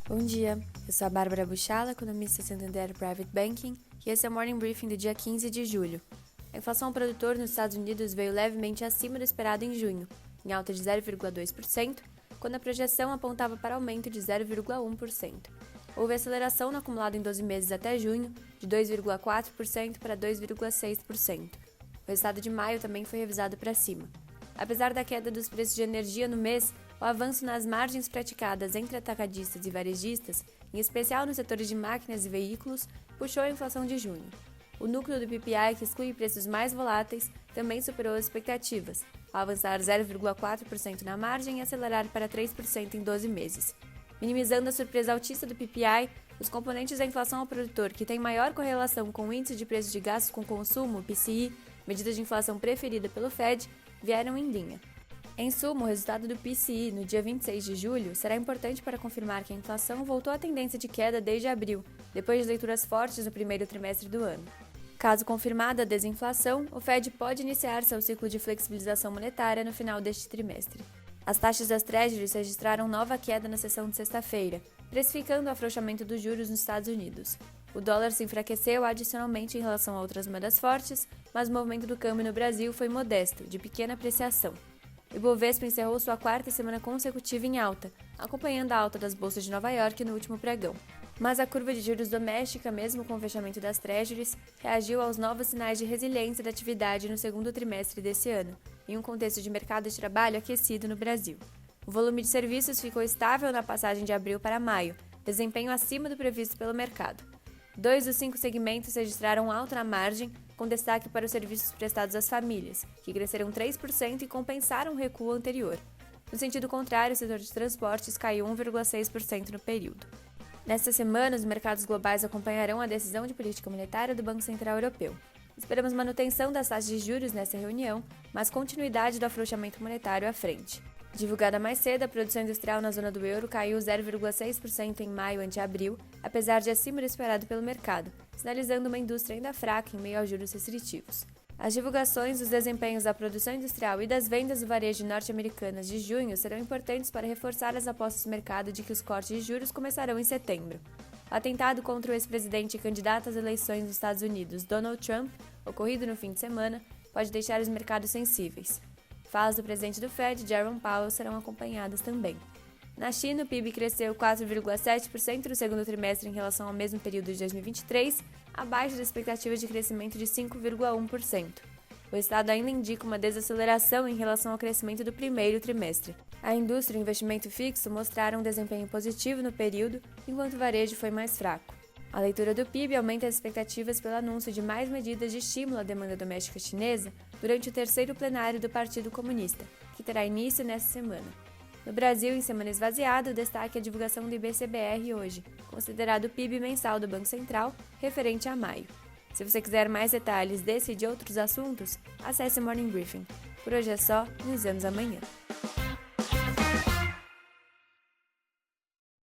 Bom dia, eu sou a Bárbara Buchala, economista Santander Private Banking, e esse é o Morning Briefing do dia 15 de julho. A inflação ao produtor nos Estados Unidos veio levemente acima do esperado em junho, em alta de 0,2%, quando a projeção apontava para aumento de 0,1%. Houve aceleração no acumulado em 12 meses até junho, de 2,4% para 2,6%. O resultado de maio também foi revisado para cima. Apesar da queda dos preços de energia no mês, o avanço nas margens praticadas entre atacadistas e varejistas, em especial nos setores de máquinas e veículos, puxou a inflação de junho. O núcleo do PPI, que exclui preços mais voláteis, também superou as expectativas, ao avançar 0,4% na margem e acelerar para 3% em 12 meses. Minimizando a surpresa altista do PPI, os componentes da inflação ao produtor, que têm maior correlação com o índice de preços de gastos com consumo, o PCI, medida de inflação preferida pelo Fed, vieram em linha. Em suma, o resultado do PCI no dia 26 de julho será importante para confirmar que a inflação voltou à tendência de queda desde abril, depois de leituras fortes no primeiro trimestre do ano. Caso confirmada a desinflação, o Fed pode iniciar seu ciclo de flexibilização monetária no final deste trimestre. As taxas das Treasuries registraram nova queda na sessão de sexta-feira, precificando o afrouxamento dos juros nos Estados Unidos. O dólar se enfraqueceu adicionalmente em relação a outras moedas fortes, mas o movimento do câmbio no Brasil foi modesto, de pequena apreciação. O Ibovespa encerrou sua quarta semana consecutiva em alta, acompanhando a alta das bolsas de Nova York no último pregão. Mas a curva de juros doméstica, mesmo com o fechamento das Treasuries, reagiu aos novos sinais de resiliência da atividade no segundo trimestre desse ano, em um contexto de mercado de trabalho aquecido no Brasil. O volume de serviços ficou estável na passagem de abril para maio, desempenho acima do previsto pelo mercado. 2 dos 5 segmentos registraram alta na margem, com destaque para os serviços prestados às famílias, que cresceram 3% e compensaram o recuo anterior. No sentido contrário, o setor de transportes caiu 1,6% no período. Nesta semana, os mercados globais acompanharão a decisão de política monetária do Banco Central Europeu. Esperamos manutenção das taxas de juros nessa reunião, mas continuidade do afrouxamento monetário à frente. Divulgada mais cedo, a produção industrial na zona do euro caiu 0,6% em maio ante abril, apesar de acima do esperado pelo mercado, sinalizando uma indústria ainda fraca em meio aos juros restritivos. As divulgações dos desempenhos da produção industrial e das vendas do varejo norte-americanas de junho serão importantes para reforçar as apostas do mercado de que os cortes de juros começarão em setembro. O atentado contra o ex-presidente e candidato às eleições dos Estados Unidos, Donald Trump, ocorrido no fim de semana, pode deixar os mercados sensíveis. Falas do presidente do Fed, Jerome Powell, serão acompanhadas também. Na China, o PIB cresceu 4,7% no segundo trimestre em relação ao mesmo período de 2023, abaixo da expectativa de crescimento de 5,1%. O estado ainda indica uma desaceleração em relação ao crescimento do primeiro trimestre. A indústria e o investimento fixo mostraram um desempenho positivo no período, enquanto o varejo foi mais fraco. A leitura do PIB aumenta as expectativas pelo anúncio de mais medidas de estímulo à demanda doméstica chinesa durante o terceiro plenário do Partido Comunista, que terá início nesta semana. No Brasil, em semana esvaziada, o destaque é a divulgação do IBCBR hoje, considerado o PIB mensal do Banco Central, referente a maio. Se você quiser mais detalhes desse e de outros assuntos, acesse o Morning Briefing. Por hoje é só, nos vemos amanhã.